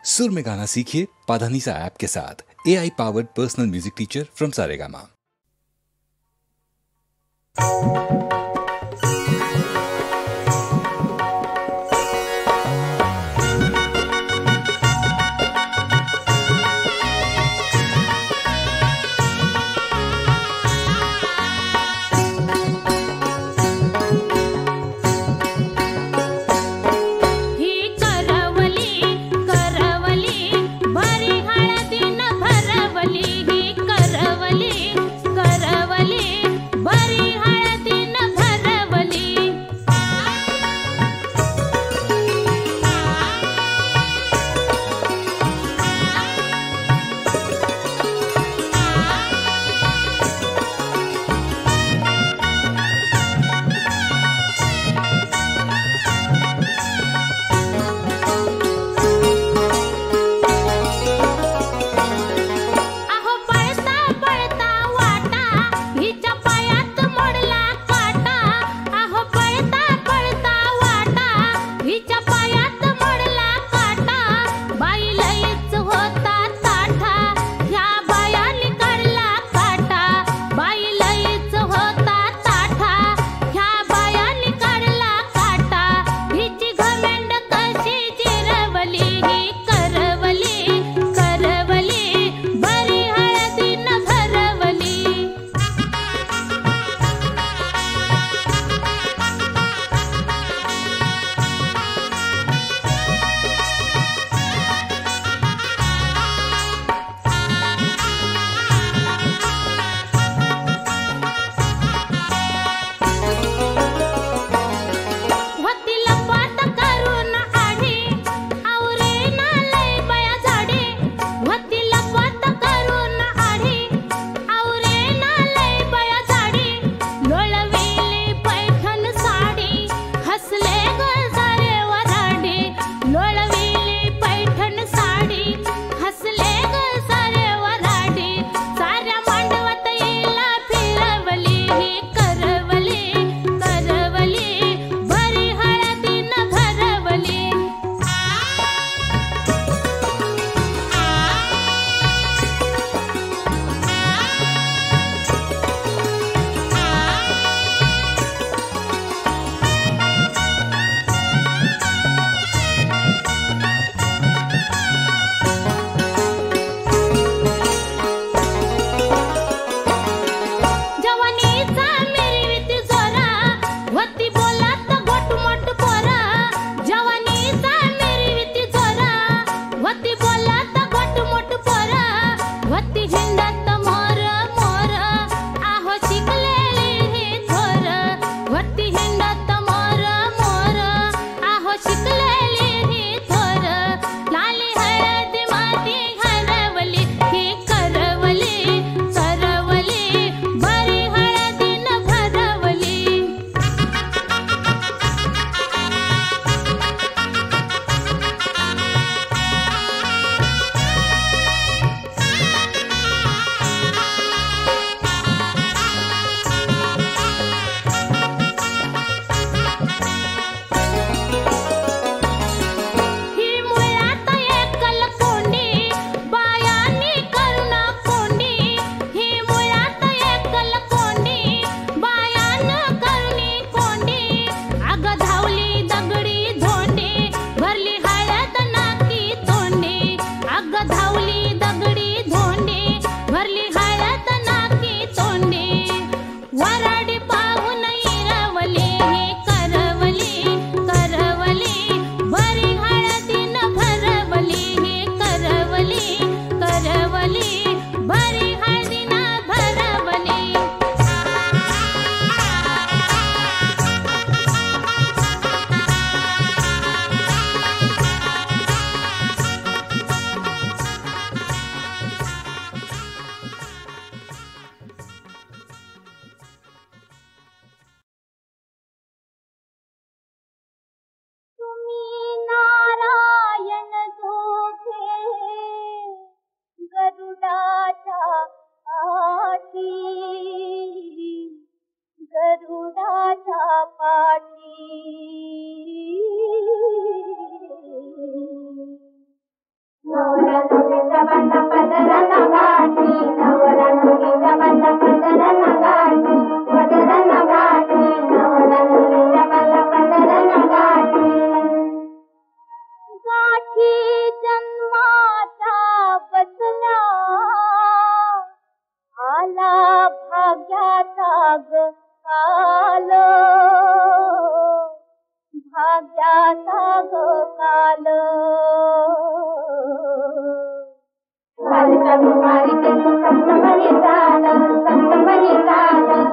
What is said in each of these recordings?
सुर में गाना सीखिए पाधानीसा ऐप के साथ। AI powered personal music teacher from Saregama. करवली करवली बरी हळदीन माझी जन्माचा बसला आला भाग्याचा ग काल भाग्याचा ग काल कालिका कुमारी के तू सप्तमणी चाल सप्तमणी चाल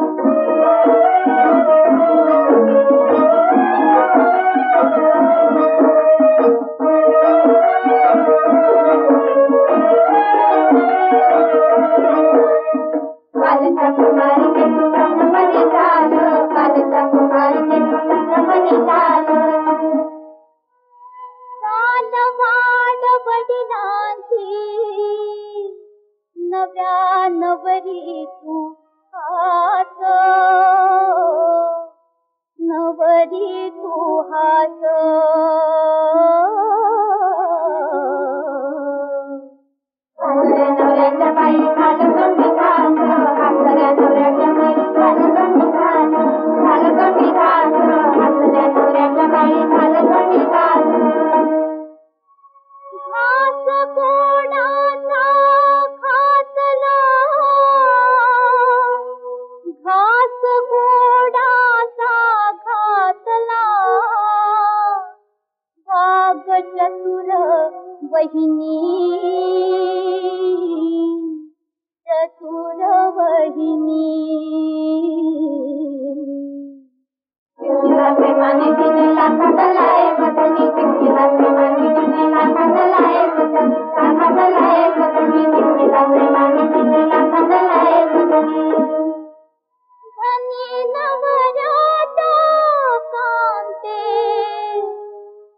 कालिका कुमारी के तू सप्तमणी चाल कालिका कुमारी के तू सप्तमणी चाल कानवाड वडिलांची नव्या नवरी तू हात नवरी तू हात नवऱ्याच्या बाई झालं कमी घात हसऱ्या नवऱ्याच्या बाई झालं कमी घात झालं कमी घात हसऱ्या नवऱ्याच्या बाई झालं कमी घात घास गोडाचा घातला घास गोडाचा घातला वाग चतुर वहिनी चतुर वहिनी चिंकीला प्रेमाने दिनेला खातलाय वदनी चिंकीला प्रेमाने दिनेला खातलाय वदनी खातलाय वदनी चिंकीला प्रेमाने दिनेला खातलाय वदनी धनी नवराटा कांते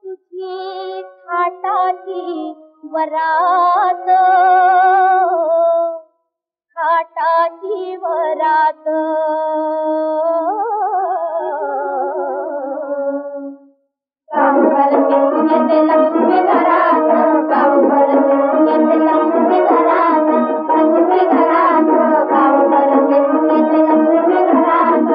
तुझी थाटाची वरात थाटाची वरात गावभर फिरून येते लक्ष्मी घरात गावभर फिरून येते लक्ष्मी घरात लक्ष्मी घरात गावभर फिरून येते लक्ष्मी घरात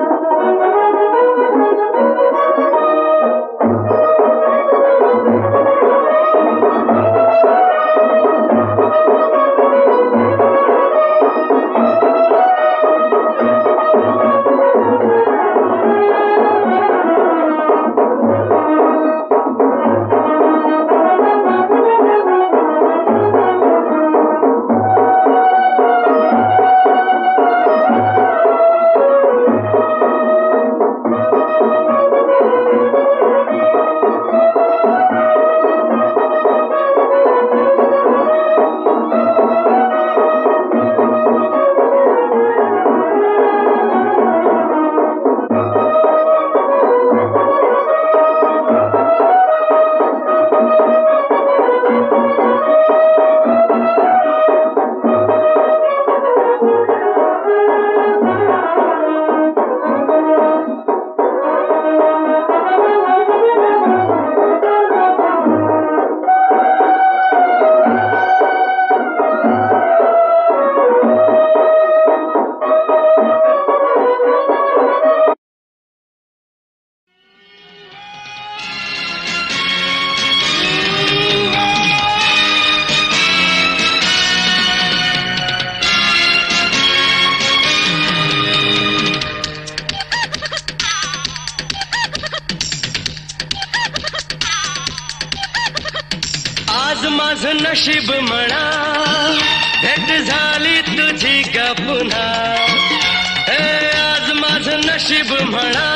माझं नशीब म्हणा भेट झाली तुझी ग पुन्हा आज माझं नशीब म्हणा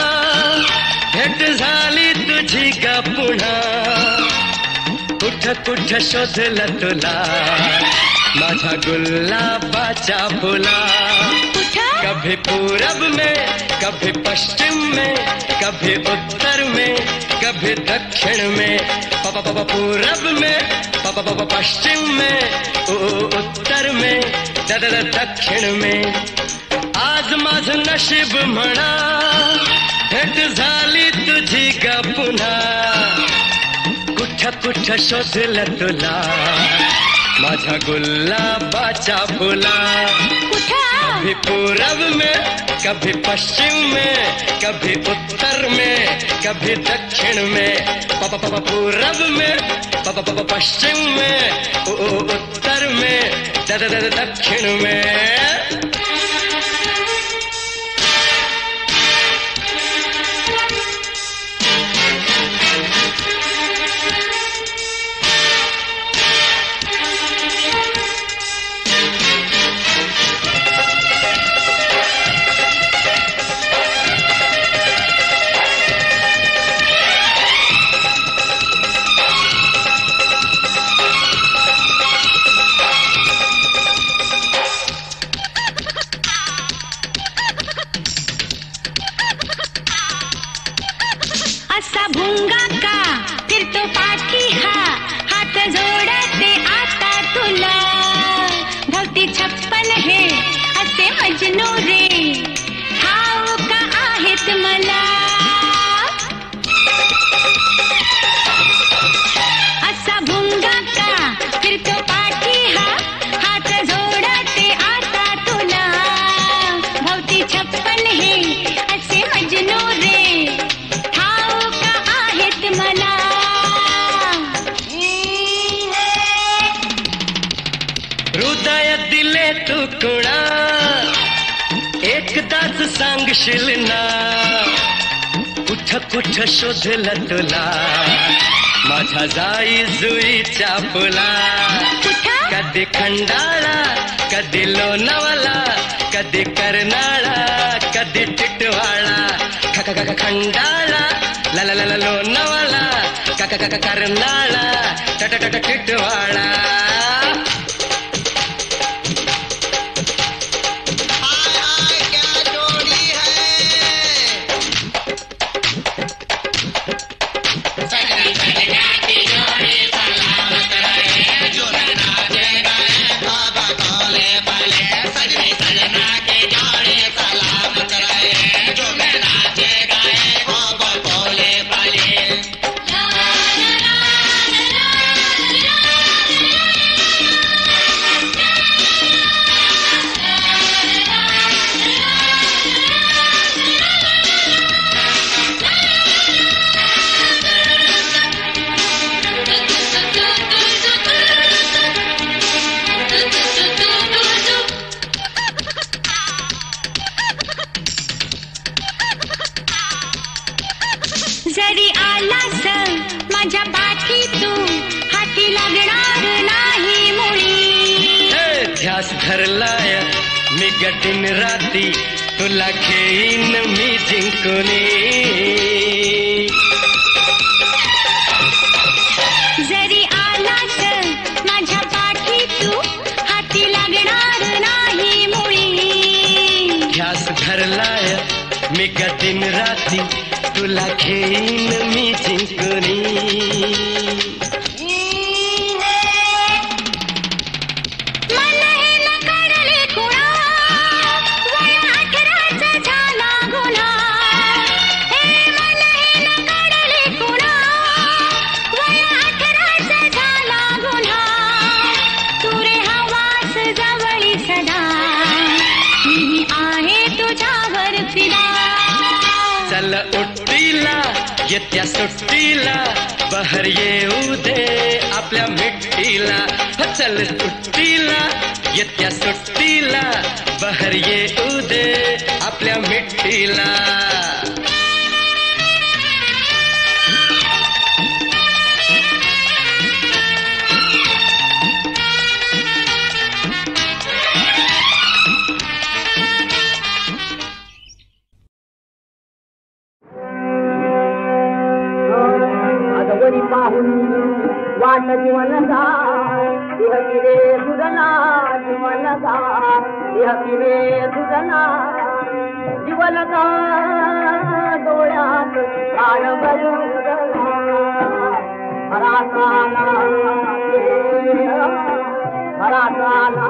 भेट झाली तुझी ग पुन्हा कुठ कुठ शोधलं तुला माझा गुलाबाचा फुला कभी पूरब में कभी पश्चिम में कभी उत्तर में कभी दक्षिण में पूरब में पश्चिम में उत्तर में दक्षिण में आज माझं नशीब म्हणा भेट झाली तुझी ग पुन्हा कुठ कुठ शोधलं तुला माझा गुलाबाचा फुला कभी पूरब में कभी पश्चिम में कभी उत्तर में कभी दक्षिण में पूरब में पश्चिम में उत्तर में दक्षिण में सांगशील ना कुठ कुठ शोधल तुला माझ्या जाई जुईच्या फुला कधी खंडाळा कधी लोणावळा कधी कर्नाळा कधी टिटवाळा खंडाळा ला ला ला लोणावळा कर्नाळा टिटवाळा जरी आलास माझ्या पाठी तू हाती लागणार नाही मुळी ध्यास धरलाय मी गडीन राती तुला घेईन मी जिंकूनी जरी आलास माझ्या पाठी तू हाती लागणार नाही मुळी ध्यास धरलाय मी गडीन राती तुला घेईन मी जिंकूनी चल उट्टीला येत्या सुट्टीला बहर येऊ दे आपल्या मिट्टीला चल उट्टीला येत्या सुट्टीला बहर येऊ दे आपल्या मिट्टीला वाट जीवनदा इहती रे सुजना जीवनदा इहती रे सुजना जीवनदा डोळ्यात प्राण भरून हरासाला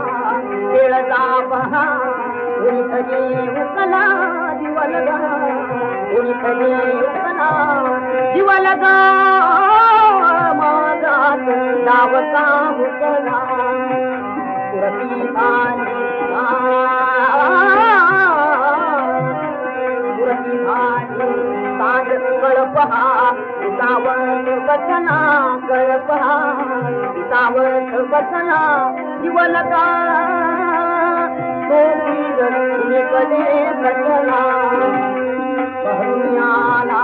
खेळता पहा उडी खरी उकला जीवनदा उडी खरी उकला जीवनदा दावता हुकला पुरती बसना कळपहा सावत बसना जीवलका तो कडे बसना भरुण्याला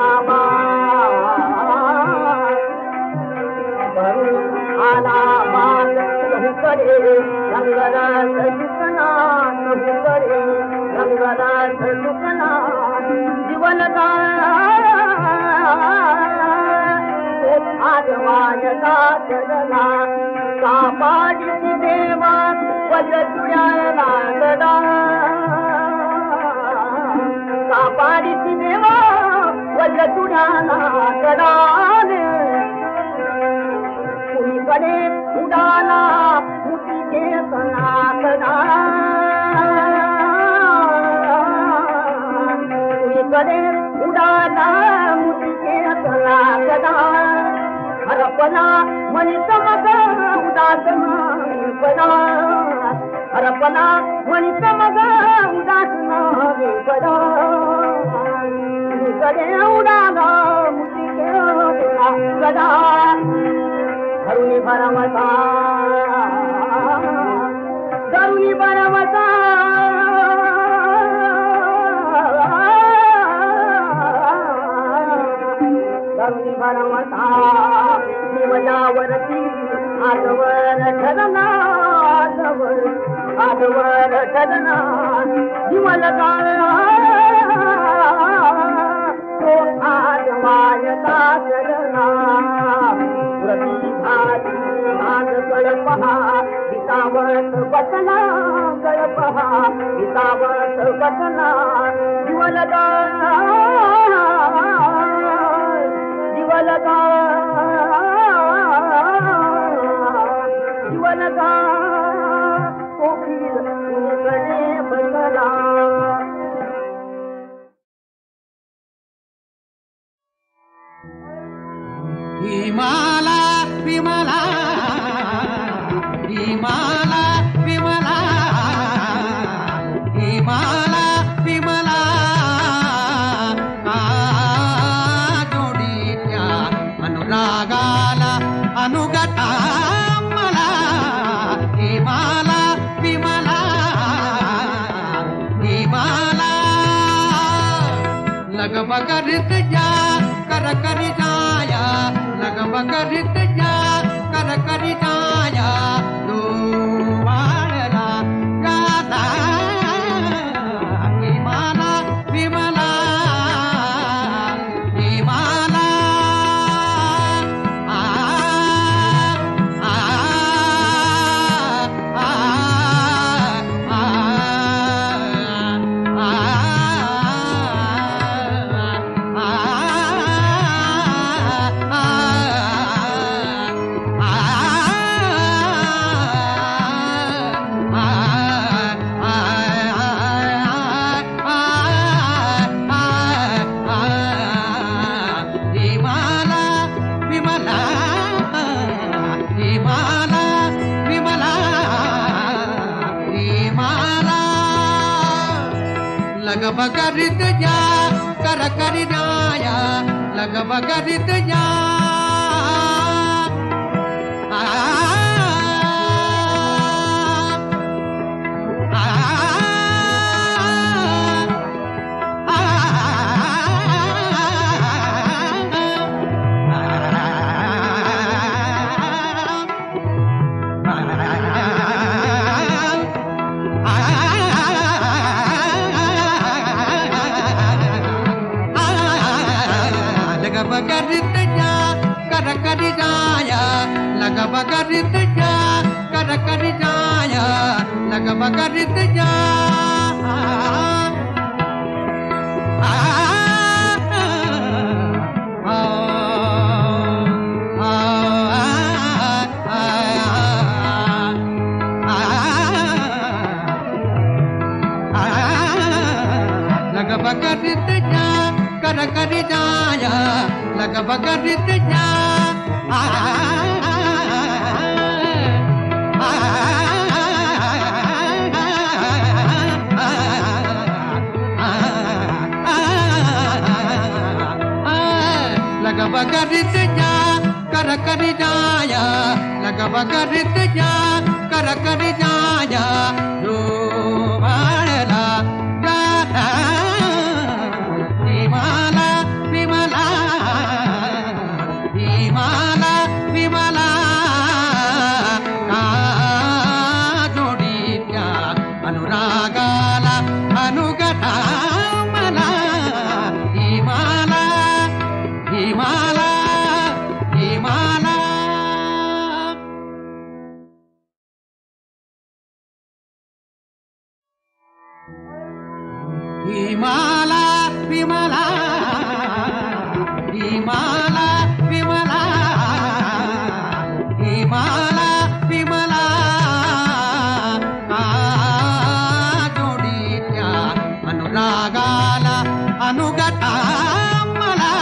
आला बात कहू करे रंगरास दुखना कहू करे रंगरास दुखना जीवलका आजवायता चलना कापाडी देवा वजतुड्याला गडा कापाडी देवा वजतुड्याला गडाने कुणीकडे उडाला मुठी केसना गडा कुणीकडे उडाला मुठी केसना गडा हरपला मनीष मग उदास पदा हरपला मनीष मग उदास पदा कडे उडाला मुठी केसना गडा धरुणी भरवता धरुणी भरवता धरुणी भरवता शिवजावरती आजवर ठरना आजवर ठरना जीवलका तो आजवायता चलना गळपहा विसावत बसना गळपहा विसावत बसना जीवलका जीवलका जीवलका कोकिल कुणीकडे बसला विमाला विमला विमाला विमला विमाला विमला जोडीच्या अनुरागाला अनुगता मला विमाला विमला विमाला लगबगरीत जा कर करी जाया लगबगरीत जा कर करी जाया दो वाळला गाता विमाला विमला विमाला आ आ आ लगबगरीत जा कर करी जाया लगबगरीत जा लगबगरीत जा कर करी जाया लगबगरीत जा कर करी जाया लगबगरीत जा लगबगरीत जा कर करी जाया लगबगरीत जा लगबगरीत जा करी जाया लग बगरित जा कर करी जाया जो वाळला गाता विमाला विमला विमाला विमला का जोडीच्या अनुरागाला अनुगता मला हिमाला हिमाला हिमाला हिमाला विमला हिमाला विमला हिमाला विमला का जोडीच्या अनुरागाला अनुगता मला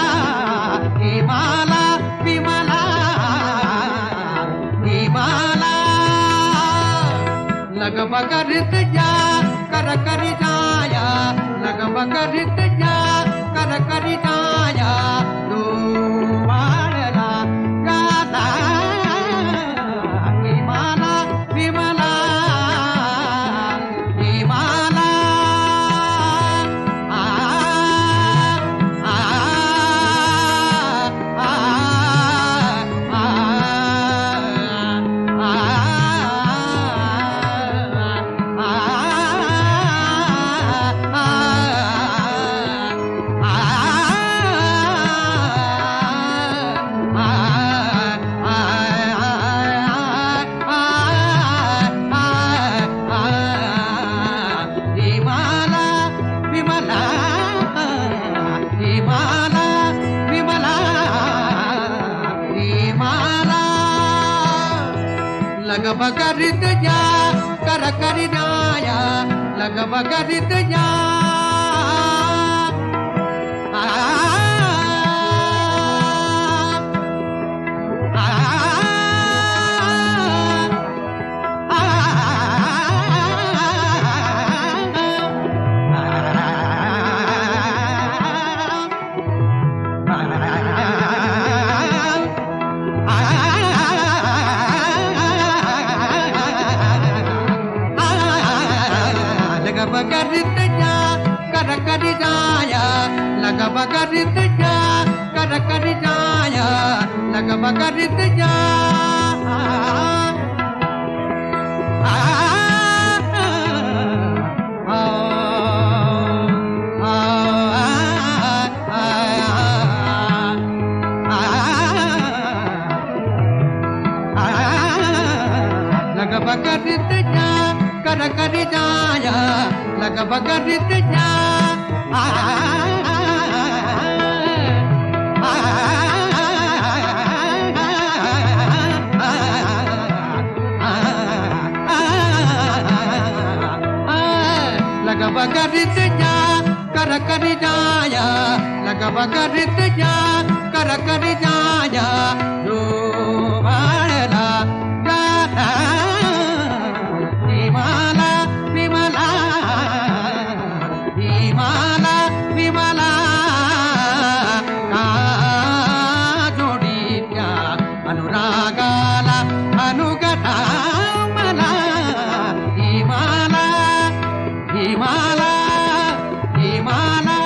हिमाला विमला हिमाला लग बगरित जा कर करी जाया लग बगरित जा कर करी जाया तू वाळला गाता हिमाला विमला हिमाला आ आ आ हिमाला विमला हिमाला विमला हिमाला लग बगरित जा कर करी जाया लग बगरित जा आ लग बगरित जा कर करी जाया लग बगरित जा कर करी जाया लग बगरित जा लग बगरित जा कर करी जाया लग बगरित जा लग बगरित जा कर करी जाया लग बगरित जा कर करी जाया जो वाळला गाता हिमाला विमला हिमाला विमला का जोडीच्या अनुरागाला अनुगता मला हिमाला हिमाला हिमाला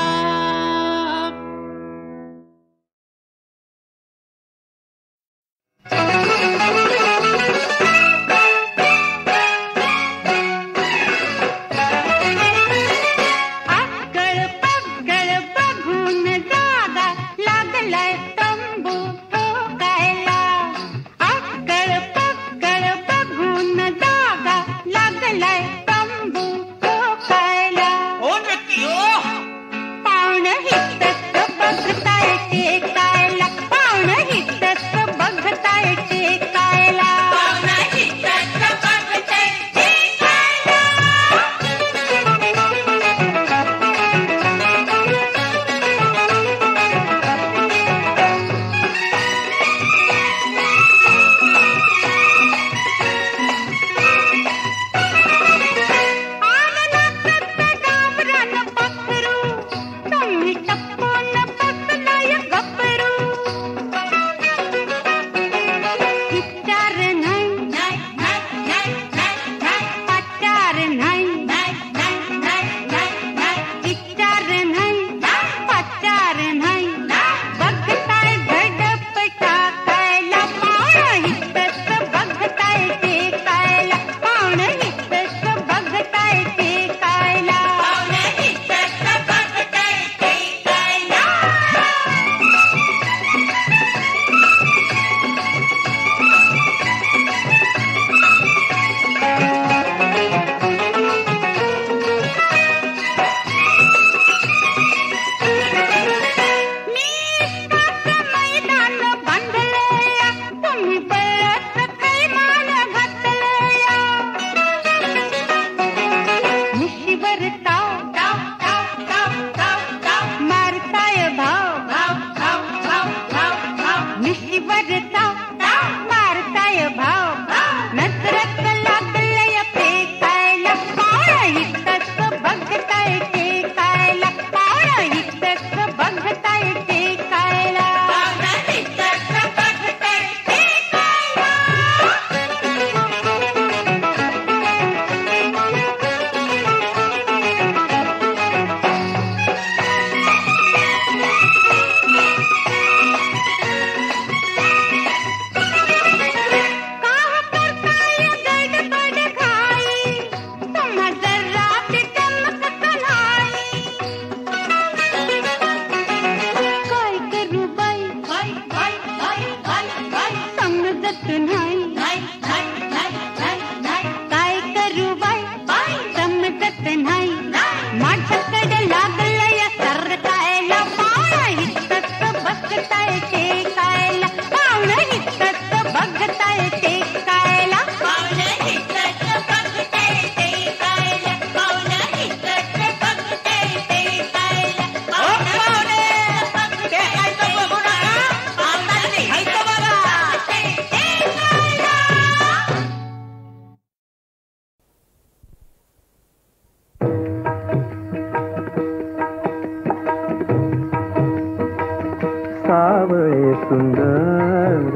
सुंदर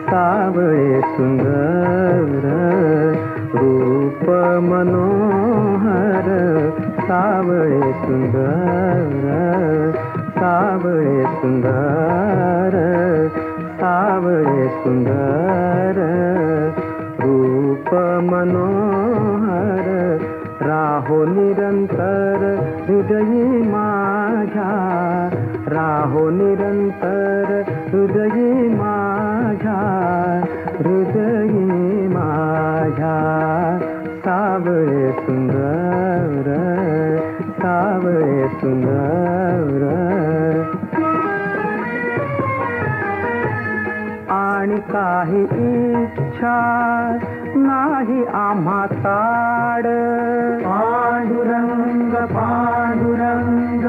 सावळे सुंदर रूप मनोहर सावळे सुंदर सावळे सुंदर सावळे सुंदर रूप मनोहर राहो निरंतर हृदयी माझ्या राहो निरंतर हृदयी माझ्या हृदयी माझ्या सावळे सुंदर सावळे सुंदर आणि काही इच्छा नाही आम्हा ताड पांडुरंग पांडुरंग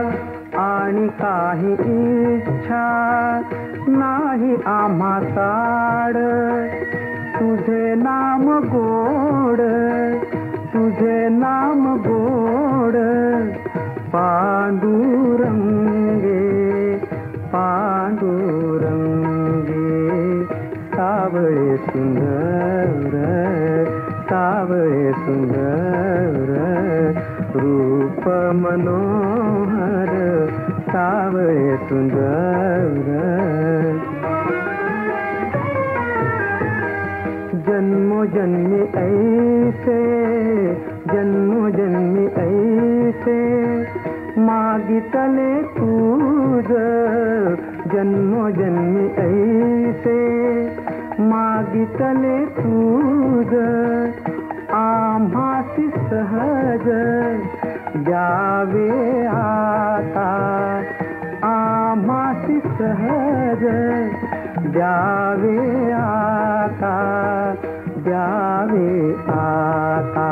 आणि काही इच्छा नाही आम्हा ताड तुझे नाम गोड तुझे नाम गोड पांडुरंगे पांडुरंगे सावळे सुंदर सावळे सुंदर रूप मनोहर सावळे सुंदर जन्मोजन्मी ऐसे जन्मोजन्मी ऐसे मागितले तुझ जन्मोजन्मी ऐसे मागितले तुझ आम्हासी सहज द्यावे आता आम्हासी सहज द्यावे आता द्यावे आता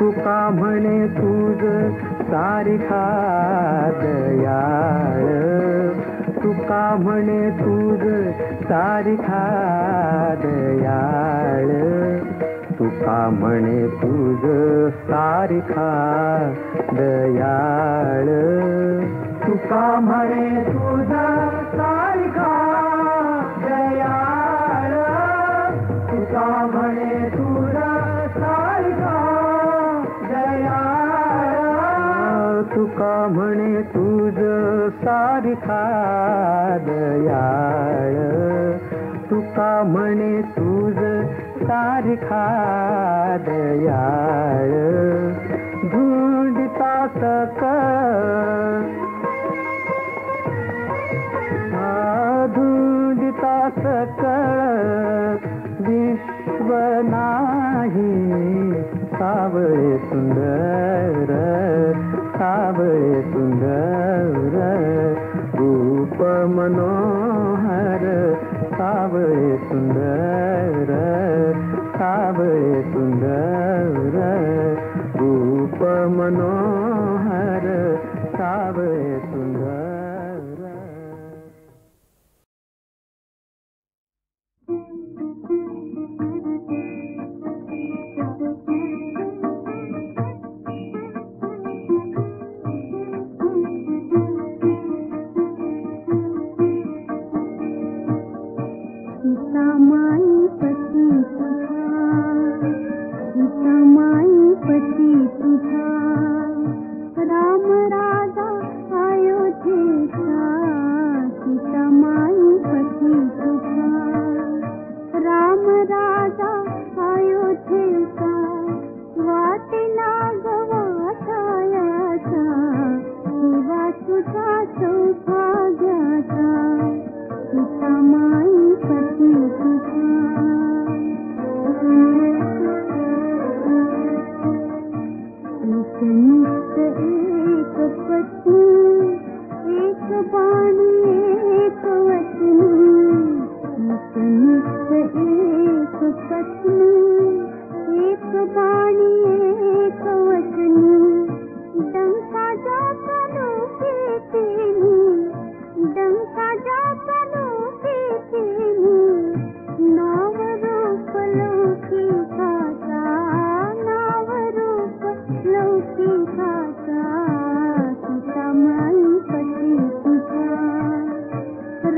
तुका म्हणे तुझ सारिखा दयाळ तुका म्हणे तुझ सारिखा दयाळ तुका म्हणे तुझ सारिखा दयाळ तुका म्हणे तुझ सारिखा दयाळ तुका म्हणे तुझ सारिखा दयाळ तुका म्हणे तुझ सारिखा दयाळ तुका म्हणे तुझ सारिखा दयाळ धुंडिता धुंडिता सकळ विश्व नाही सावळे सुंदर सावळे सुंदर रूप मनोहर सावळे सुंदर सावळे सुंदर रूप मनोहर सावळे सुंदर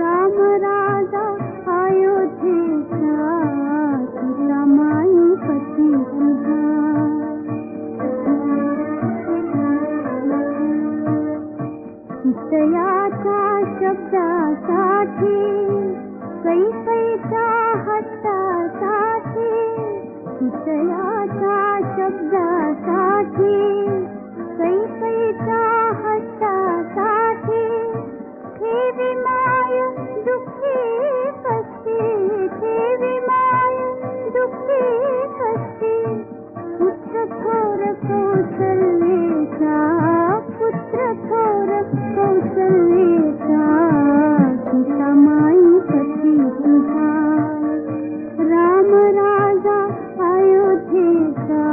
राम विषयाच्या शब्दासाठी कैफईच्या हस्तासाठी ठेवी माय दुःखी कष्टी ठेवी माय दुःखी कष्टी पुत्र थोर कौशल्येचा पुत्र थोर कौशल्येचा तुझा माई पती तुझा राम राजा अयोध्येचा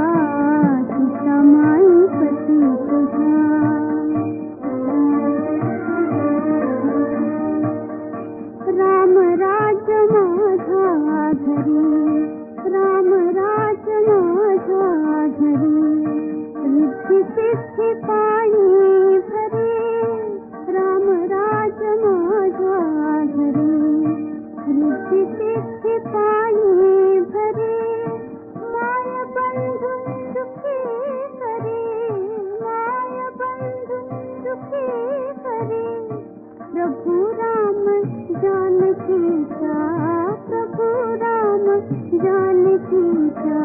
तुझा माई पती तुझा राम राज माझा घरी राम राज माझा घरी रिद्धी सिद्धी पाणी भरे राम राज माझा घरी रिद्धी सिद्धी पाणी भरे माय बंधू सुखी करे माय बंधू सुखी करे प्रभु राम जानकीचा प्रभु राम जानकीचा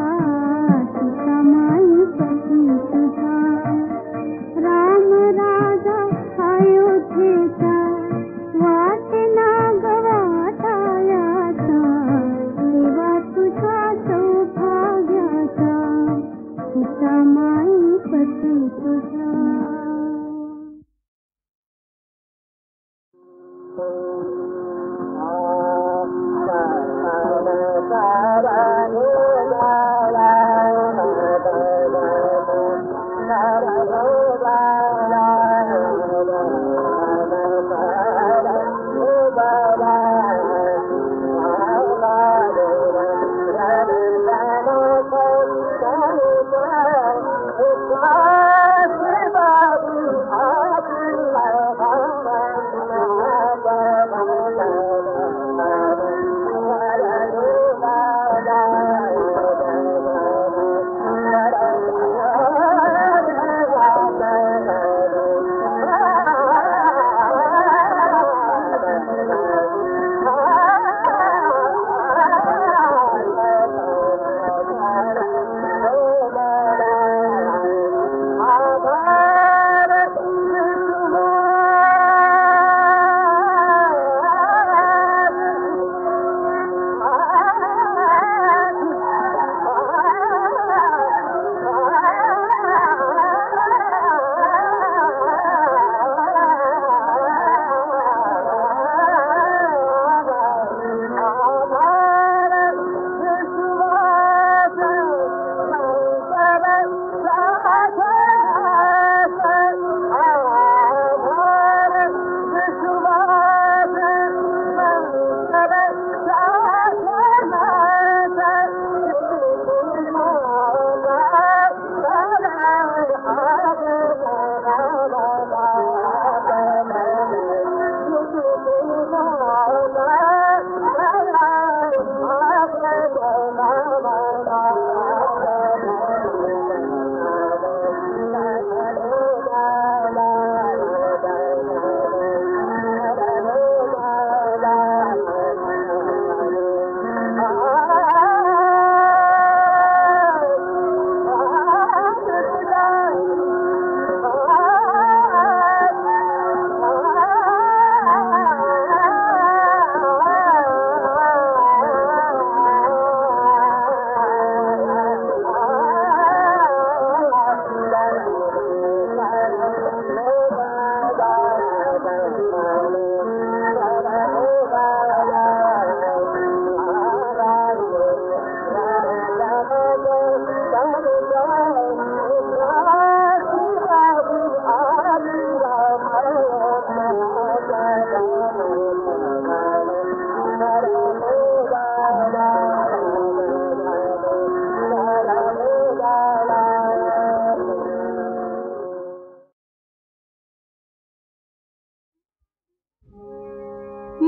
तुझा माई पती तुझा राम राजा अयोध्येचा वाट ना गवाटायाचा देवा तुझा सौभाग्याचा तुझा माई पती तुझा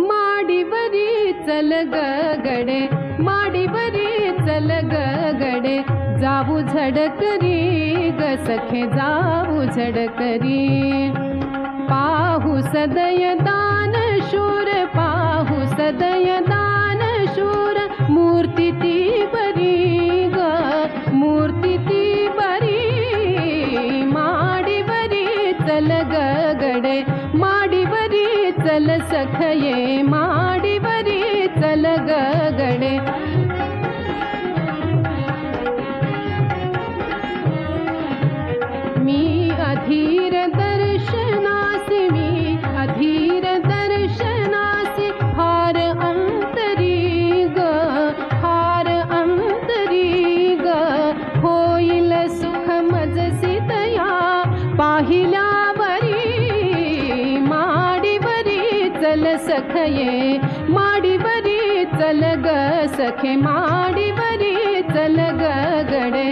माडीवरी चल ग गडे माडीवरी चल ग गडे जाऊ झडकरी ग सखे जाऊ झडकरी पाहू सदय दान शूर पाहू सदय दान शूर मूर्ती ती बरी ग सखये माडीवरी चल ग सखे माडीवरी चल ग गडे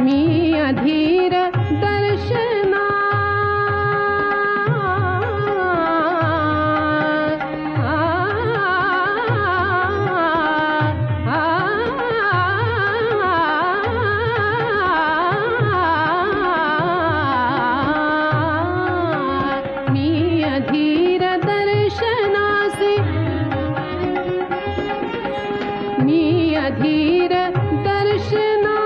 मी अधीर दर्शना मी अधीर दर्शनासे मी अधीर दर्शना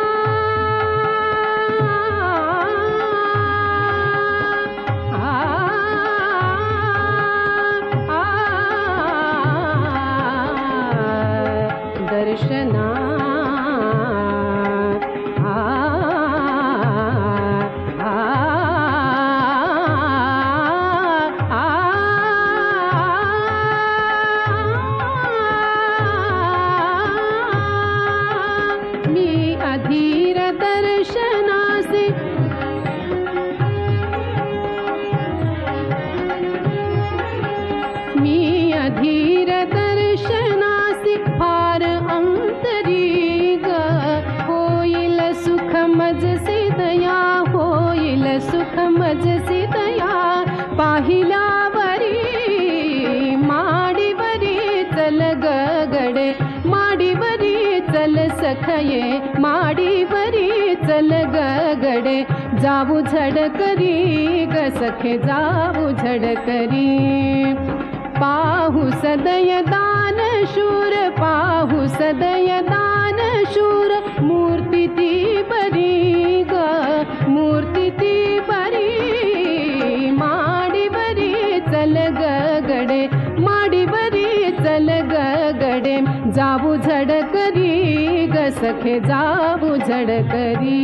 दर्शना मी अधीर दर्शनासे मी अधीर दर्शनासे फार अंतरी ग होईल सुख मजसी दया होईल सुख मजसी दया पाहिल्यावरी माडीवरी चल ग गडे माडीवरी चल सखये माडीवरी चल ग गडे जाऊ झडकरी ग सखे जाऊ झडकरी पाहू सदय दान शूर पाहू सदय दान शूर मूर्ती ती बरी ग मूर्ती ती बरी माडीवरी चल ग गडे माडीवरी चल ग गडे जाऊ झडकरी ग सखे जाऊ झडकरी